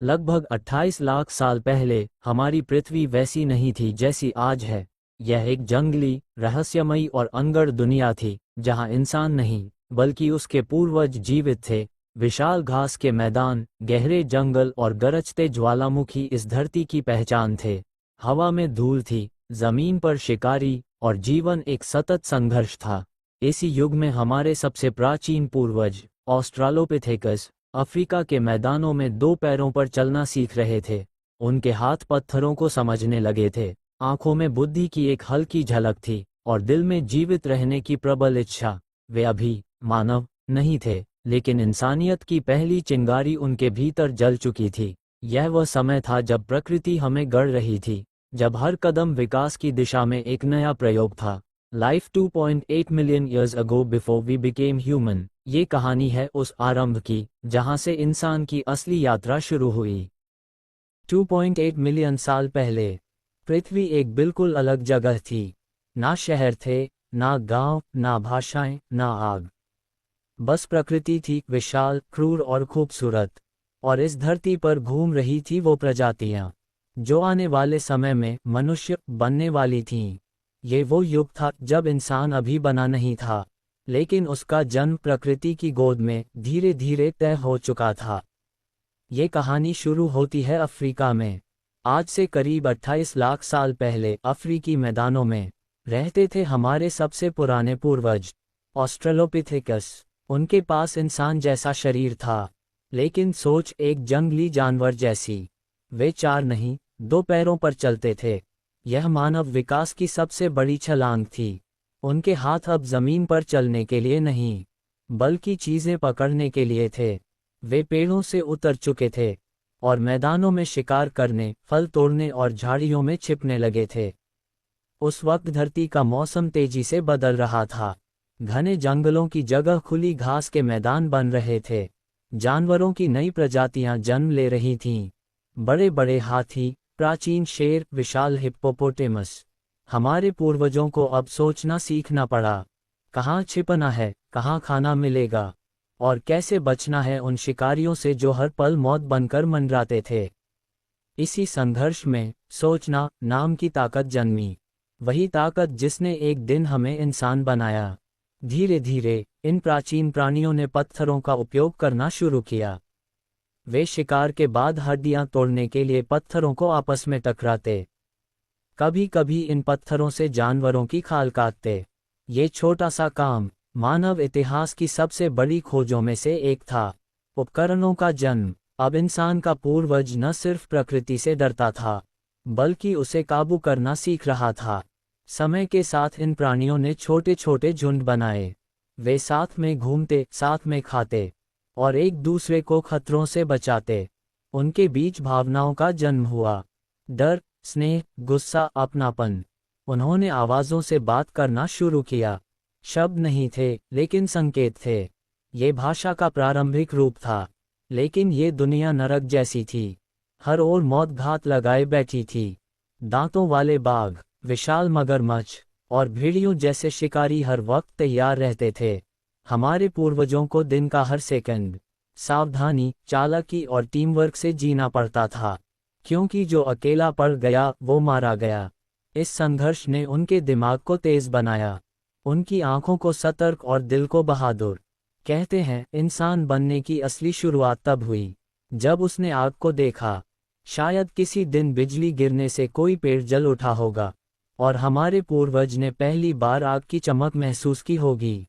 लगभग 28 लाख साल पहले हमारी पृथ्वी वैसी नहीं थी जैसी आज है। यह एक जंगली, रहस्यमयी और अनगढ़ दुनिया थी, जहां इंसान नहीं बल्कि उसके पूर्वज जीवित थे। विशाल घास के मैदान, गहरे जंगल और गरजते ज्वालामुखी इस धरती की पहचान थे। हवा में धूल थी, जमीन पर शिकारी, और जीवन एक सतत संघर्ष था। इसी युग में हमारे सबसे प्राचीन पूर्वज ऑस्ट्रालोपिथेकस अफ्रीका के मैदानों में दो पैरों पर चलना सीख रहे थे। उनके हाथ पत्थरों को समझने लगे थे, आंखों में बुद्धि की एक हल्की झलक थी, और दिल में जीवित रहने की प्रबल इच्छा। वे अभी मानव नहीं थे, लेकिन इंसानियत की पहली चिंगारी उनके भीतर जल चुकी थी। यह वह समय था जब प्रकृति हमें गढ़ रही थी, जब हर कदम विकास की दिशा में एक नया प्रयोग था। Life 2.8 million years ago before we became human. ये कहानी है उस आरंभ की जहां से इंसान की असली यात्रा शुरू हुई। 2.8 मिलियन साल पहले पृथ्वी एक बिल्कुल अलग जगह थी। ना शहर थे, ना गांव, ना भाषाएं, ना आग। बस प्रकृति थी, विशाल, क्रूर और खूबसूरत। और इस धरती पर घूम रही थी वो प्रजातियां जो आने वाले समय में मनुष्य बनने वाली थीं। ये वो युग था जब इंसान अभी बना नहीं था, लेकिन उसका जन्म प्रकृति की गोद में धीरे धीरे तय हो चुका था। ये कहानी शुरू होती है अफ्रीका में। आज से करीब 28 लाख साल पहले अफ्रीकी मैदानों में रहते थे हमारे सबसे पुराने पूर्वज ऑस्ट्रेलोपिथेकस। उनके पास इंसान जैसा शरीर था, लेकिन सोच एक जंगली जानवर जैसी। वे चार नहीं, दो पैरों पर चलते थे। यह मानव विकास की सबसे बड़ी छलांग थी। उनके हाथ अब जमीन पर चलने के लिए नहीं, बल्कि चीजें पकड़ने के लिए थे। वे पेड़ों से उतर चुके थे और मैदानों में शिकार करने, फल तोड़ने और झाड़ियों में छिपने लगे थे। उस वक्त धरती का मौसम तेजी से बदल रहा था। घने जंगलों की जगह खुली घास के मैदान बन रहे थे। जानवरों की नई प्रजातियां जन्म ले रही थीं। बड़े बड़े हाथी, प्राचीन शेर, विशाल हिप्पोपोटेमस। हमारे पूर्वजों को अब सोचना सीखना पड़ा, कहाँ छिपना है, कहाँ खाना मिलेगा, और कैसे बचना है उन शिकारियों से जो हर पल मौत बनकर मंडराते थे। इसी संघर्ष में सोचना नाम की ताकत जन्मी। वही ताकत जिसने एक दिन हमें इंसान बनाया। धीरे धीरे इन प्राचीन प्राणियों ने पत्थरों का उपयोग करना शुरू किया। वे शिकार के बाद हड्डियां तोड़ने के लिए पत्थरों को आपस में टकराते। कभी कभी इन पत्थरों से जानवरों की खाल काटते। ये छोटा सा काम मानव इतिहास की सबसे बड़ी खोजों में से एक था। उपकरणों का जन्म। अब इंसान का पूर्वज न सिर्फ प्रकृति से डरता था, बल्कि उसे काबू करना सीख रहा था। समय के साथ इन प्राणियों ने छोटे छोटे झुंड बनाए। वे साथ में घूमते, साथ में खाते, और एक दूसरे को खतरों से बचाते। उनके बीच भावनाओं का जन्म हुआ। डर, स्नेह, गुस्सा, अपनापन। उन्होंने आवाज़ों से बात करना शुरू किया। शब्द नहीं थे, लेकिन संकेत थे। ये भाषा का प्रारंभिक रूप था। लेकिन ये दुनिया नरक जैसी थी। हर ओर मौत घात लगाए बैठी थी। दांतों वाले बाघ, विशाल मगरमच्छ और भेड़ियों जैसे शिकारी हर वक्त तैयार रहते थे। हमारे पूर्वजों को दिन का हर सेकंड सावधानी, चालाकी और टीमवर्क से जीना पड़ता था, क्योंकि जो अकेला पड़ गया वो मारा गया। इस संघर्ष ने उनके दिमाग को तेज बनाया, उनकी आंखों को सतर्क और दिल को बहादुर। कहते हैं इंसान बनने की असली शुरुआत तब हुई जब उसने आग को देखा। शायद किसी दिन बिजली गिरने से कोई पेड़ जल उठा होगा, और हमारे पूर्वज ने पहली बार आग की चमक महसूस की होगी।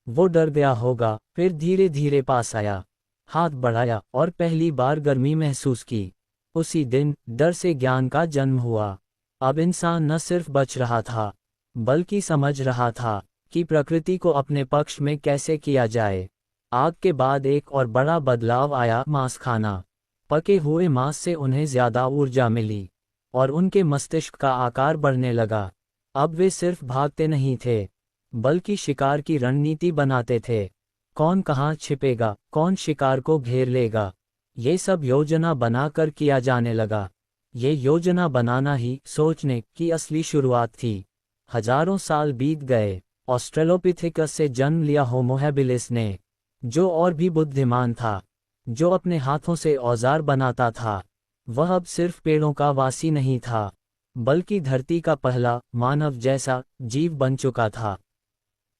वो डर गया होगा, फिर धीरे धीरे पास आया, हाथ बढ़ाया और पहली बार गर्मी महसूस की। उसी दिन डर से ज्ञान का जन्म हुआ। अब इंसान न सिर्फ बच रहा था, बल्कि समझ रहा था कि प्रकृति को अपने पक्ष में कैसे किया जाए। आग के बाद एक और बड़ा बदलाव आया, मांस खाना। पके हुए मांस से उन्हें ज्यादा ऊर्जा मिली, और उनके मस्तिष्क का आकार बढ़ने लगा। अब वे सिर्फ भागते नहीं थे, बल्कि शिकार की रणनीति बनाते थे। कौन कहाँ छिपेगा, कौन शिकार को घेर लेगा, ये सब योजना बनाकर किया जाने लगा। ये योजना बनाना ही सोचने की असली शुरुआत थी। हजारों साल बीत गए। ऑस्ट्रेलोपिथेकस से जन्म लिया होमो हैबिलिस ने, जो और भी बुद्धिमान था, जो अपने हाथों से औजार बनाता था, वह अब सिर्फ पेड़ों का वासी नहीं था, बल्कि धरती का पहला मानव जैसा जीव बन चुका था।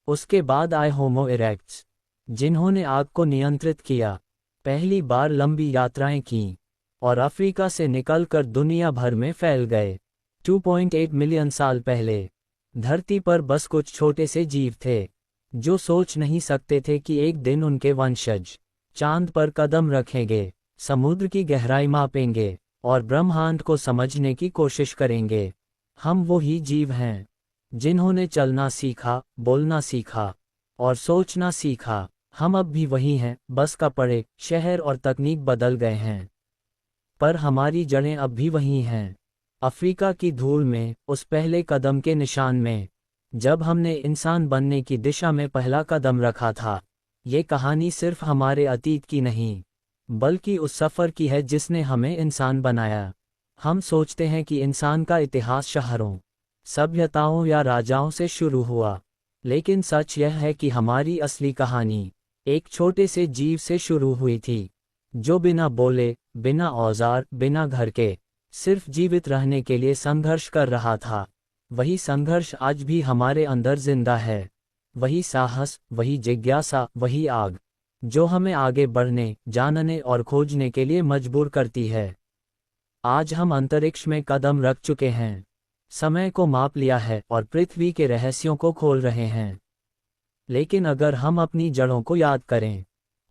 उसके बाद आए होमो इरेक्ट्स, जिन्होंने आग को नियंत्रित किया, पहली बार लंबी यात्राएं की और अफ्रीका से निकलकर दुनिया भर में फैल गए। 2.8 मिलियन साल पहले धरती पर बस कुछ छोटे से जीव थे, जो सोच नहीं सकते थे कि एक दिन उनके वंशज चांद पर कदम रखेंगे, समुद्र की गहराई मापेंगे और ब्रह्मांड को समझने की कोशिश करेंगे। हम वो ही जीव हैं जिन्होंने चलना सीखा, बोलना सीखा और सोचना सीखा। हम अब भी वही हैं, बस कपड़े, शहर और तकनीक बदल गए हैं, पर हमारी जड़ें अब भी वही हैं। अफ्रीका की धूल में, उस पहले कदम के निशान में, जब हमने इंसान बनने की दिशा में पहला कदम रखा था। ये कहानी सिर्फ हमारे अतीत की नहीं, बल्कि उस सफ़र की है जिसने हमें इंसान बनाया। हम सोचते हैं कि इंसान का इतिहास शहरों, सभ्यताओं या राजाओं से शुरू हुआ, लेकिन सच यह है कि हमारी असली कहानी एक छोटे से जीव से शुरू हुई थी, जो बिना बोले, बिना औजार, बिना घर के, सिर्फ जीवित रहने के लिए संघर्ष कर रहा था। वही संघर्ष आज भी हमारे अंदर जिंदा है। वही साहस, वही जिज्ञासा, वही आग, जो हमें आगे बढ़ने, जानने और खोजने के लिए मजबूर करती है। आज हम अंतरिक्ष में कदम रख चुके हैं, समय को माप लिया है और पृथ्वी के रहस्यों को खोल रहे हैं। लेकिन अगर हम अपनी जड़ों को याद करें,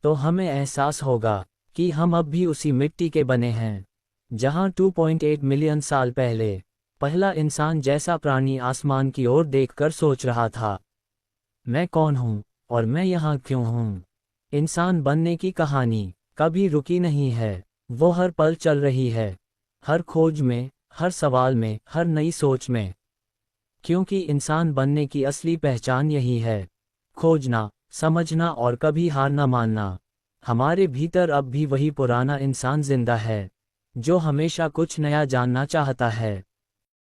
तो हमें एहसास होगा कि हम अब भी उसी मिट्टी के बने हैं, जहां 2.8 मिलियन साल पहले पहला इंसान जैसा प्राणी आसमान की ओर देखकर सोच रहा था, मैं कौन हूं और मैं यहां क्यों हूं। इंसान बनने की कहानी कभी रुकी नहीं है, वो हर पल चल रही है, हर खोज में, हर सवाल में, हर नई सोच में। क्योंकि इंसान बनने की असली पहचान यही है, खोजना, समझना और कभी हार न मानना। हमारे भीतर अब भी वही पुराना इंसान जिंदा है, जो हमेशा कुछ नया जानना चाहता है।